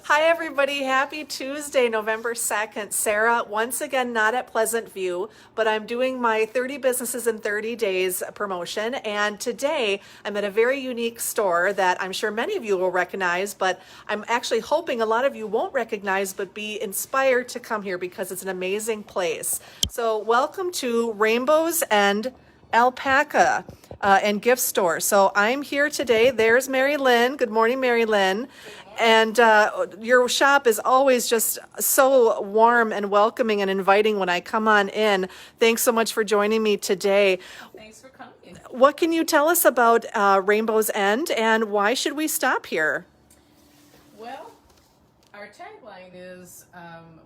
Hi everybody, happy Tuesday, November 2nd. Sarah, once again, not at Pleasant View, but I'm doing my 30 businesses in 30 days promotion. And today I'm at a very unique store that I'm sure many of you will recognize, but I'm actually hoping a lot of you won't recognize, but be inspired to come here because it's an amazing place. So welcome to Rainbows and Alpaca and gift store. So I'm here today. There's Mary Lynn. Good morning, Mary Lynn. And your shop is always just so warm and welcoming and inviting when I come on in. Thanks so much for joining me today. Thanks for coming. What can you tell us about Rainbow's End and why should we stop here? Well, our tagline is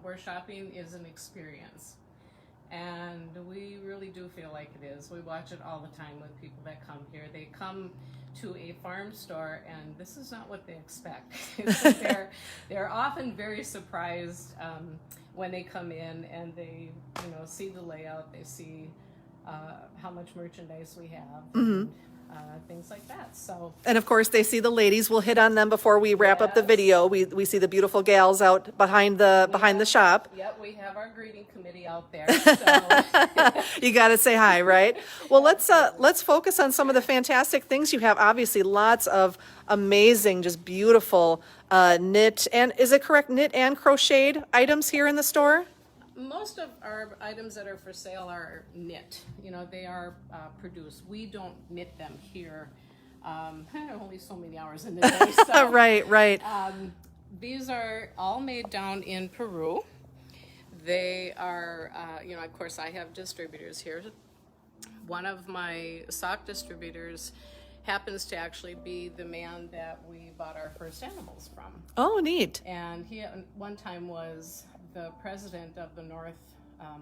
where shopping is an experience. And we really do feel like it is. We watch it all the time with people that come here. They come to a farm store and this is not what they expect. They're often very surprised when they come in and they see the layout, they see how much merchandise we have. Mm-hmm. Things like that. So, and of course they see the ladies. We'll hit on them before we wrap up the video. We see the beautiful gals out behind the shop. Yep, we have our greeting committee out there. So. You got to say hi, right? Well, let's focus on some of the fantastic things you have. Obviously, lots of amazing, just beautiful knit and is it correct, knit and crocheted items here in the store? Most of our items that are for sale are knit. They are produced. We don't knit them here. Only so many hours in the day. So, right. These are all made down in Peru. They are, of course, I have distributors here. One of my sock distributors happens to actually be the man that we bought our first animals from. Oh, neat. And he at one time was the president of the North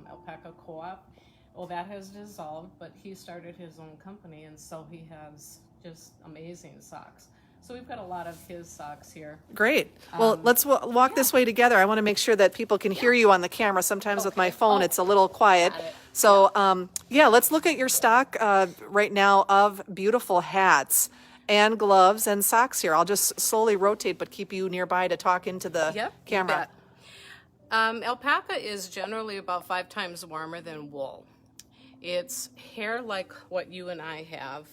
Alpaca Co-op. Well, that has dissolved, but he started his own company, and so he has just amazing socks. So we've got a lot of his socks here. Great. Well, let's walk this way together. I want to make sure that people can hear you on the camera. Sometimes with my phone, it's a little quiet. So, let's look at your stock right now of beautiful hats and gloves and socks here. I'll just slowly rotate, but keep you nearby to talk into the camera. Alpaca is generally about 5 times warmer than wool. It's hair like what you and I have.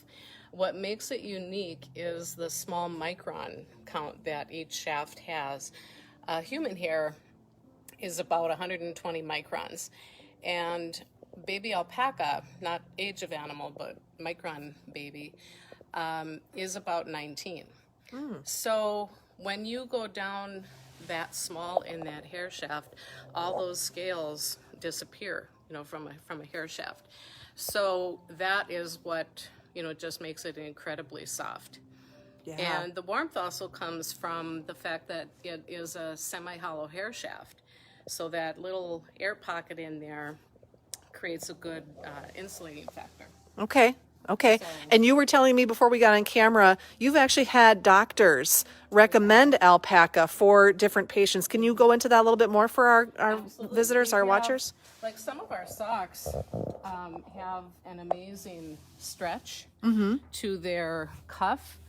What makes it unique is the small micron count that each shaft has. Human hair is about 120 microns. And baby alpaca, not age of animal, but micron baby, is about 19. So when you go down that small in that hair shaft, all those scales disappear, from a hair shaft. So that is what, just makes it incredibly soft. Yeah. And the warmth also comes from the fact that it is a semi-hollow hair shaft. So that little air pocket in there creates a good insulating factor. Okay. So, and you were telling me before we got on camera, you've actually had doctors recommend alpaca for different patients. Can you go into that a little bit more for our visitors, our watchers? Like some of our socks have an amazing stretch to their cuff,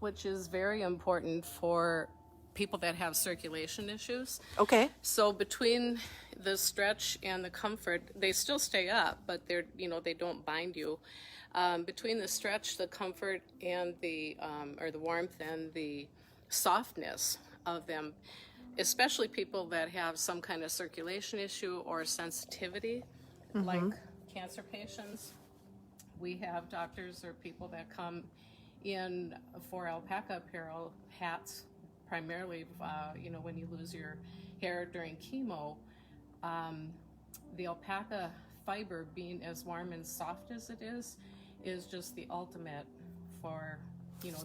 which is very important for people that have circulation issues. Okay. So between the stretch and the comfort, they still stay up, but they don't bind you. Between the stretch, the comfort, and the warmth and the softness of them, especially people that have some kind of circulation issue or sensitivity, like cancer patients, we have doctors or people that come in for alpaca apparel, hats, primarily, when you lose your hair during chemo. The alpaca fiber, being as warm and soft as it is just the ultimate for,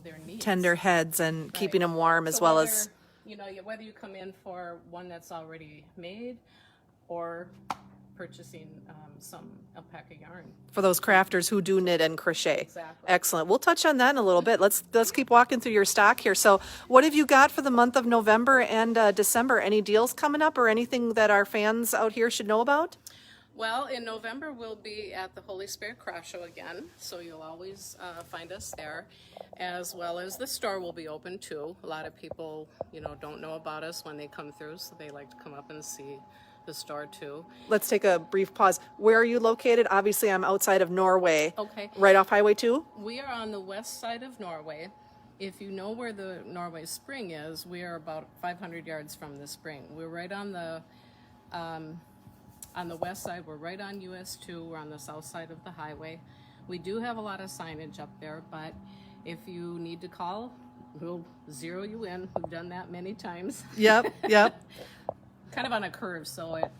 their needs. Tender heads and keeping them warm as well as... whether you come in for one that's already made or purchasing some alpaca yarn. For those crafters who do knit and crochet. Exactly. Excellent. We'll touch on that in a little bit. Let's keep walking through your stock here. So what have you got for the month of November and December? Any deals coming up or anything that our fans out here should know about? Well, in November, we'll be at the Holy Spirit Craft Show again, so you'll always find us there, as well as the store will be open too. A lot of people, don't know about us when they come through, so they like to come up and see the store too. Let's take a brief pause. Where are you located? Obviously, I'm outside of Norway. Okay. Right off Highway 2? We are on the west side of Norway. If you know where the Norway Spring is, we are about 500 yards from the spring. We're right on the west side. We're right on US 2. We're on the south side of the highway. We do have a lot of signage up there, but if you need to call, we'll zero you in. We've done that many times. Yep. Kind of on a curve, so it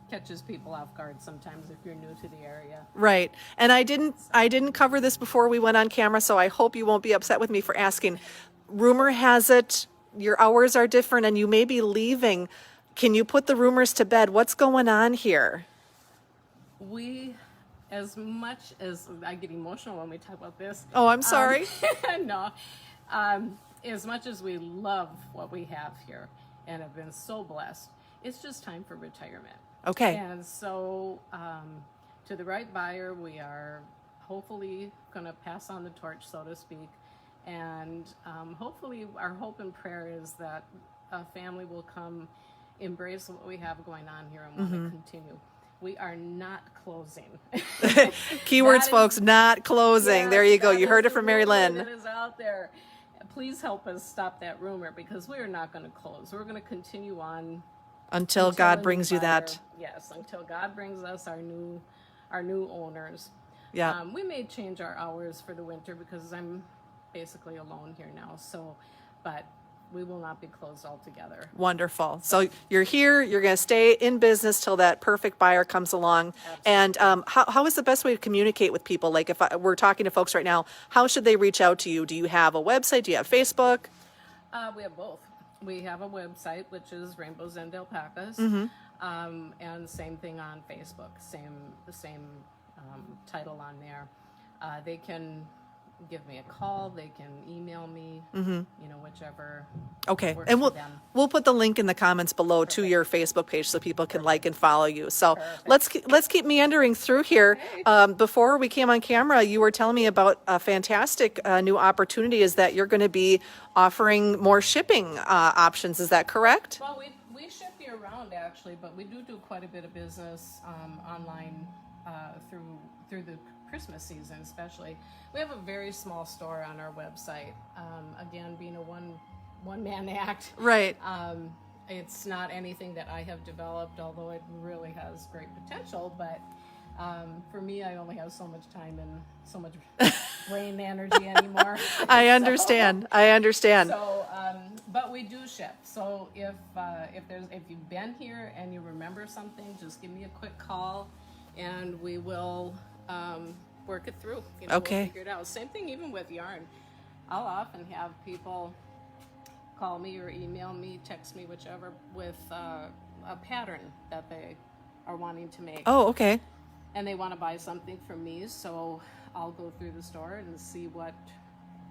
catches people off guard sometimes if you're new to the area. Right. And I didn't cover this before we went on camera, so I hope you won't be upset with me for asking. Rumor has it your hours are different and you may be leaving. Can you put the rumors to bed? What's going on here? As much as I get emotional when we talk about this. Oh, I'm sorry. No. As much as we love what we have here and have been so blessed, it's just time for retirement. Okay. And so to the right buyer, we are hopefully going to pass on the torch, so to speak. And hopefully our hope and prayer is that a family will come embrace what we have going on here and want to continue. We are not closing. Keywords, folks, not closing. Yes, there you go. that You heard is it from the Mary rumor Lynn. that is out there. Please help us stop that rumor because we are not going to close. We're going to continue on Until a God new brings you buyer. that. Yes, until God brings us our new owners. Yeah. We may change our hours for the winter because I'm basically alone here now. So, but we will not be closed altogether. Wonderful. So you're here, you're going to stay in business till that perfect buyer comes along. Absolutely. And how is the best way to communicate with people? Like if we're talking to folks right now, how should they reach out to you? Do you have a website? Do you have Facebook? We have both. We have a website, which is Rainbows and Alpacas. And same thing on Facebook, the same title on there. They can give me a call, they can email me, whichever. Okay, works and for them. we'll put the link in the comments below to your Facebook page so people can like and follow you. So let's keep meandering through here. Before we came on camera, you were telling me about a fantastic new opportunity. Is that you're going to be offering more shipping options? Is that correct? Well, we ship year round actually, but we do quite a bit of business online through the Christmas season, especially. We have a very small store on our website. Again, being a one-man act, Right. it's not anything that I have developed, although it really has great potential. But for me, I only have so much time and so much brain energy anymore. I understand. So, but we do ship. So if you've been here and you remember something, just give me a quick call, and we will work it through. Okay. We'll figure it out. Same thing even with yarn. I'll often have people call me or email me, text me, whichever, with a pattern that they are wanting to make. Oh, okay. And they want to buy something from me, so I'll go through the store and see what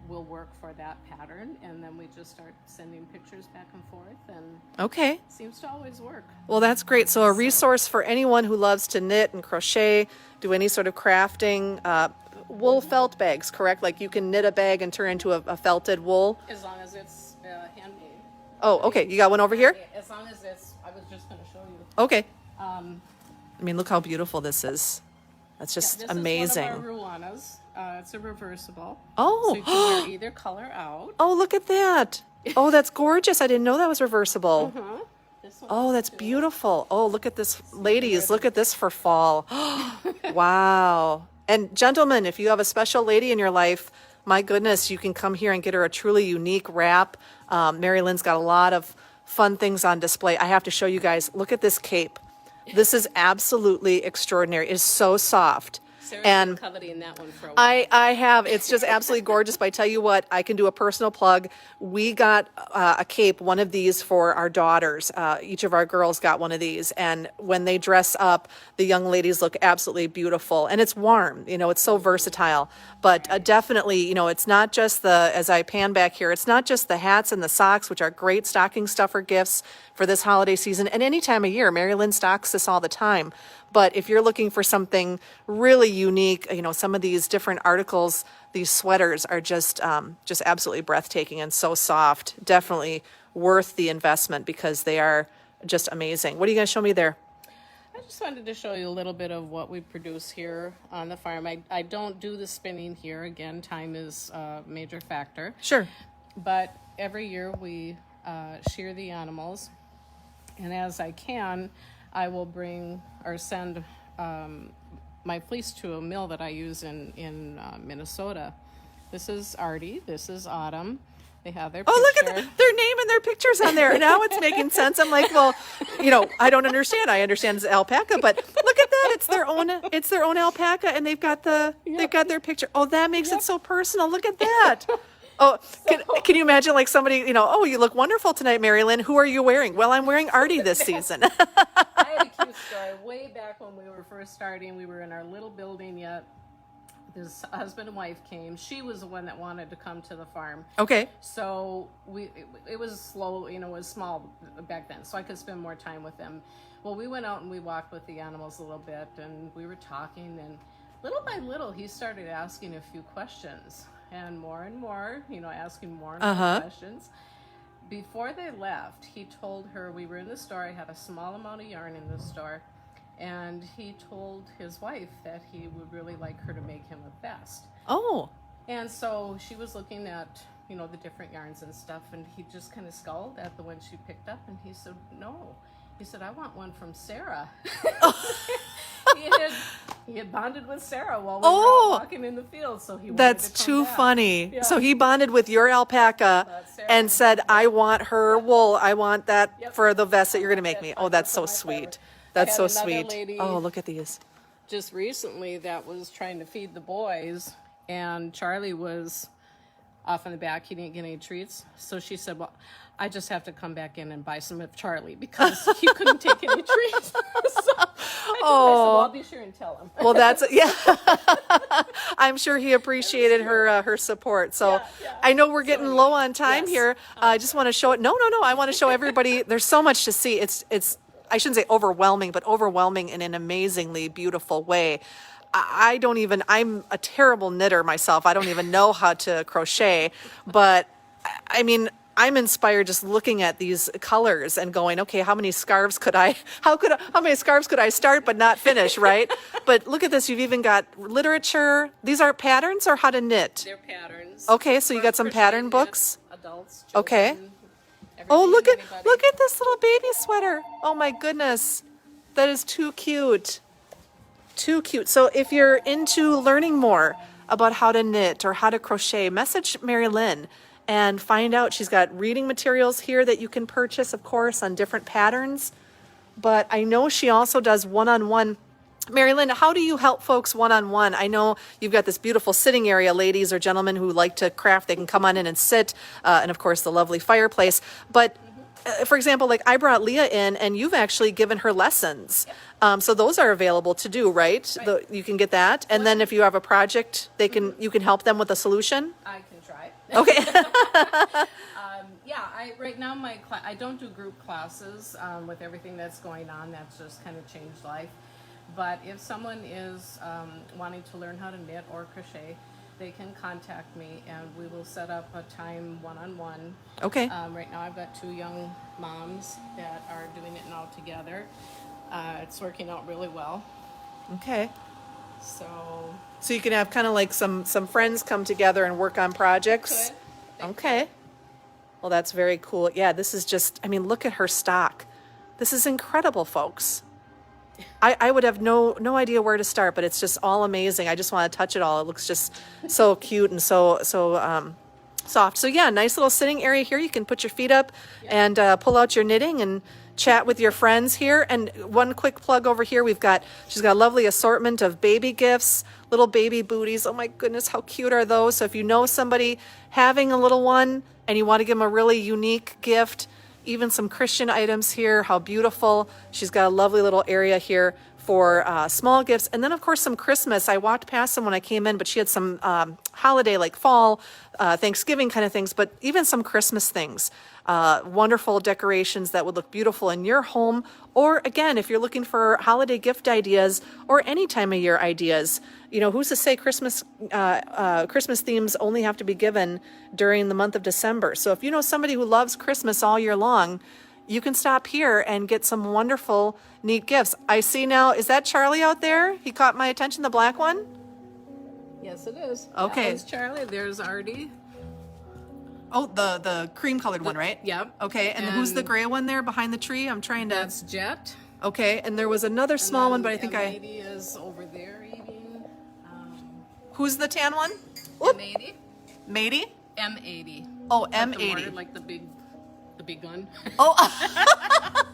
will work for that pattern, and then we just start sending pictures back and forth, and Okay. it seems to always work. Well, that's great. So a resource for anyone who loves to knit and crochet, do any sort of crafting. Wool felt bags, correct? Like you can knit a bag and turn into a felted wool. As long as it's handmade. Oh, okay. You got one over here? As long as I was just going to show you. Okay. I mean, look how beautiful this is. That's just amazing. This is one of our Ruanas. It's a reversible. Oh. So you can wear either color out. Oh, look at that. Oh, that's gorgeous. I didn't know that was reversible. This one Oh, that's beautiful. Oh, look at this. Ladies, look at this for fall. Wow. And gentlemen, if you have a special lady in your life, my goodness, you can come here and get her a truly unique wrap. Mary Lynn's got a lot of fun things on display. I have to show you guys. Look at this cape. This is absolutely extraordinary. It is so soft. Sarah's And been coveting that one for a while. I have. It's just absolutely gorgeous. But I tell you what, I can do a personal plug. We got a cape, one of these for our daughters. Each of our girls got one of these. And when they dress up, the young ladies look absolutely beautiful. And it's warm. It's so versatile. But definitely, it's not just as I pan back here, it's not just the hats and the socks, which are great stocking stuffer gifts for this holiday season and any time of year. Mary Lynn stocks this all the time. But if you're looking for something really unique, some of these different articles, these sweaters are just absolutely breathtaking and so soft. Definitely worth the investment because they are just amazing. What are you going to show me there? I just wanted to show you a little bit of what we produce here on the farm. I don't do the spinning here. Again, time is a major factor. Sure. But every year we shear the animals, and as I can, I will bring or send my fleece to a mill that I use in Minnesota. This is Artie. This is Autumn. They have their picture. Oh, look at their name and their pictures on there. Now it's making sense. I'm like, well, I don't understand. I understand it's alpaca, but look at that. It's their own alpaca, and they've got their picture. Oh, that makes it so personal. Look at that. Oh, can you imagine like somebody, oh, you look wonderful tonight, Mary Lynn. Who are you wearing? Well, I'm wearing Artie this season. I had a cute story. Way back when we were first starting, we were in our little building yet. His husband and wife came. She was the one that wanted to come to the farm. Okay. So it was slow, it was small back then, so I could spend more time with them. Well, we went out and we walked with the animals a little bit, and we were talking, and little by little, he started asking a few questions, and more, asking more and more questions. Before they left, he told her, we were in the store, I had a small amount of yarn in the store, and he told his wife that he would really like her to make him a vest. Oh. And so she was looking at, the different yarns and stuff, and he just kind of scowled at the one she picked up, and he said, no. He said, I want one from Sarah. He had bonded with Sarah while we were out walking in the field, so he wanted That's to come too back. funny. Yeah. So he bonded with your alpaca and said, I want her wool. I want that for the vest that you're going to make me. Oh, that's so sweet. That's so sweet. Oh, look at these. Just recently that was trying to feed the boys, and Charlie was off in the back. He didn't get any treats. So she said, well, I just have to come back in and buy some of Charlie because he couldn't take any treats. So I said, well, I'll be sure and tell him. Well, I'm sure he appreciated her support. So I know we're getting low on time here. I just want to show it. No. I want to show everybody. There's so much to see. It's I shouldn't say overwhelming, but overwhelming in an amazingly beautiful way. I'm a terrible knitter myself. I don't even know how to crochet, but I mean, I'm inspired just looking at these colors and going, okay, how many scarves could I start but not finish, right? But look at this. You've even got literature. These are patterns or how to knit? They're patterns. Okay, so you got some pattern books. Adults, children, okay. Oh, look at this little baby sweater. Oh my goodness. That is too cute. Too cute. So if you're into learning more about how to knit or how to crochet, message Mary Lynn and find out. She's got reading materials here that you can purchase, of course, on different patterns. But I know she also does one-on-one. Mary Lynn, how do you help folks one-on-one? I know you've got this beautiful sitting area, ladies or gentlemen who like to craft. They can come on in and sit, and of course the lovely fireplace. But for example, like I brought Leah in, and you've actually given her lessons. So those are available to do, right? You can get that, and then if you have a project, you can help them with a solution. I can try. Okay. Right now I don't do group classes with everything that's going on. That's just kind of changed life. But if someone is wanting to learn how to knit or crochet, they can contact me and we will set up a time one-on-one. Okay. Right now I've got 2 young moms that are doing it now together. It's working out really well. Okay. So you can have kind of like some friends come together and work on projects. Okay. Well, that's very cool. Yeah, this is just, look at her stock. This is incredible, folks. I would have no idea where to start, but it's just all amazing. I just want to touch it all. It looks just so cute and so soft. So yeah, nice little sitting area here. You can put your feet up and pull out your knitting and chat with your friends here. And one quick plug over here, she's got a lovely assortment of baby gifts, little baby booties. Oh my goodness, how cute are those? So if you know somebody having a little one and you want to give them a really unique gift, even some Christian items here, how beautiful. She's got a lovely little area here for small gifts. And then, of course, some Christmas. I walked past them when I came in, but she had some holiday, like fall, Thanksgiving kind of things, but even some Christmas things. Wonderful decorations that would look beautiful in your home. Or again, if you're looking for holiday gift ideas or any time of year ideas, you know, who's to say Christmas themes only have to be given during the month of December. So if you know somebody who loves Christmas all year long, you can stop here and get some wonderful, neat gifts. I see now, is that Charlie out there? He caught my attention, the black one? Yes, it is. Okay. That was Charlie. There's Artie. Oh, the cream colored one, right? Yep. Okay, and who's the gray one there behind the tree? I'm trying to... That's Jet. Okay, and there was another small one, but I think M80 is over there eating. Who's the tan one? M80. Matey? M80. Oh, Like the M80. mortar, like the big gun. Oh, oh,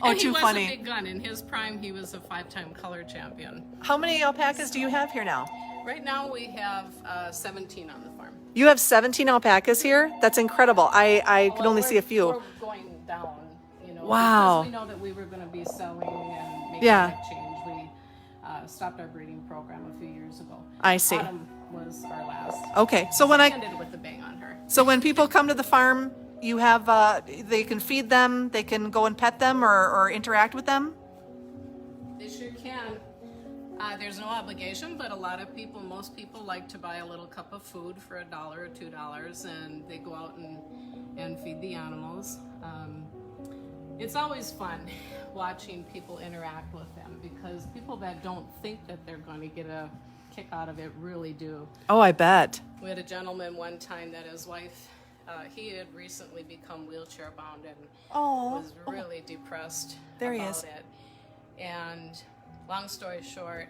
And he too was funny. a big gun. In his prime, he was a 5-time color champion. How many alpacas do you have here now? Right now, we have 17 on the farm. You have 17 alpacas here? That's incredible. I could only see a few. We're going down, you know. Wow. Because we know that we were going to be selling and making Yeah. that change. We stopped our breeding program a few years ago. I see. Autumn was our last. Okay, so when We ended with a bang on her. so when people come to the farm, you have they can feed them, they can go and pet them or interact with them. They sure can. There's no obligation, but most people like to buy a little cup of food for $1 or $2, and they go out and feed the animals. It's always fun watching people interact with them, because people that don't think that they're going to get a kick out of it really do. Oh, I bet. We had a gentleman one time that his wife, he had recently become wheelchair bound and was really depressed There he about is. it. And long story short,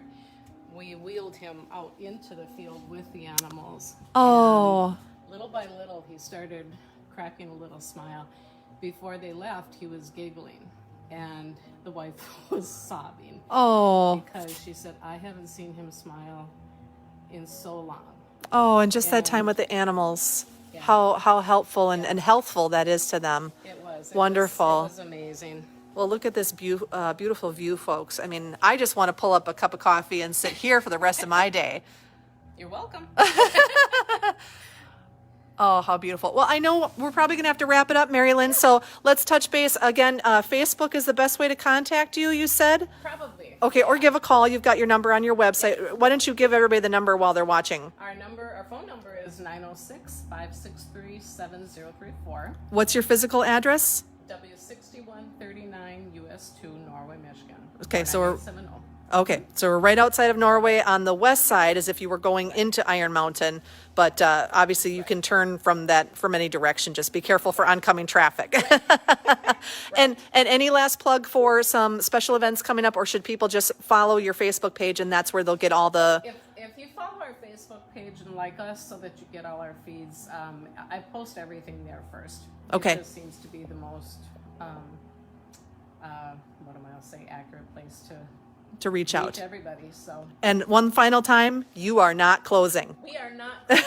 we wheeled him out into the field with the animals. Oh, And little by little, he started cracking a little smile. Before they left, he was giggling, and the wife was sobbing oh, because she said, "I haven't seen him smile in so long." oh, and just that time with the animals. Yeah. How helpful and healthful that is to them. It was Wonderful. It was amazing. Well, look at this beautiful view, folks. I mean, I just want to pull up a cup of coffee and sit here for the rest of my day. You're welcome. Oh, how beautiful. Well, I know we're probably going to have to wrap it up, Mary Lynn, so let's touch base. Again, Facebook is the best way to contact you, you said? Probably. Okay, or give a call. You've got your number on your website. Why don't you give everybody the number while they're watching? Our phone number is 906-563-7034. What's your physical address? W6139 US 2, Norway, Michigan. Okay, so we're 49870. Okay, so we're right outside of Norway on the west side, as if you were going into Iron Mountain, but obviously you can turn from any direction. Just be careful for oncoming traffic. And any last plug for some special events coming up, or should people just follow your Facebook page and that's where they'll get all the... If you follow our Facebook page and like us so that you get all our feeds, I post everything there first. Okay. It just seems to be the most, accurate place to reach out. everybody. So And one final time, you are not closing. we are not. You're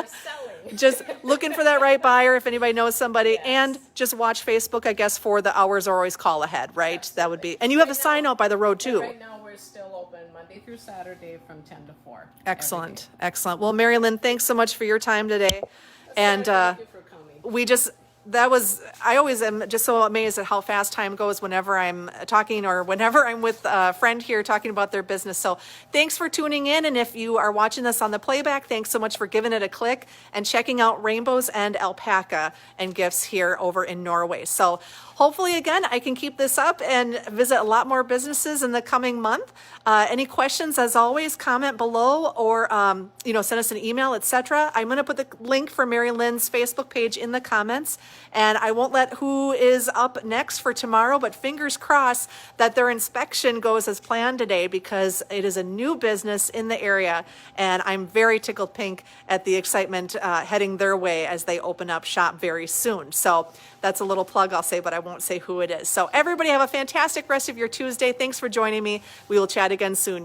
selling. Just looking for that right buyer if anybody knows somebody. Yes. And just watch Facebook, I guess, for the hours are always call ahead, right? That would be... And you have a sign out by the road, too. Right now we're still open Monday through Saturday from 10 to 4. every Excellent, day. excellent. Well, Mary Lynn, thanks so much for your time today. And Thank you for coming. I always am just so amazed at how fast time goes whenever I'm talking or whenever I'm with a friend here talking about their business. So thanks for tuning in. And if you are watching this on the playback, thanks so much for giving it a click and checking out Rainbows and Alpaca and Gifts here over in Norway. So hopefully, again, I can keep this up and visit a lot more businesses in the coming month. Any questions, as always, comment below or, send us an email, etc. I'm going to put the link for Mary Lynn's Facebook page in the comments. And I won't let who is up next for tomorrow, but fingers crossed that their inspection goes as planned today, because it is a new business in the area. And I'm very tickled pink at the excitement heading their way as they open up shop very soon. So that's a little plug I'll say, but I won't say who it is. So everybody have a fantastic rest of your Tuesday. Thanks for joining me. We will chat again soon.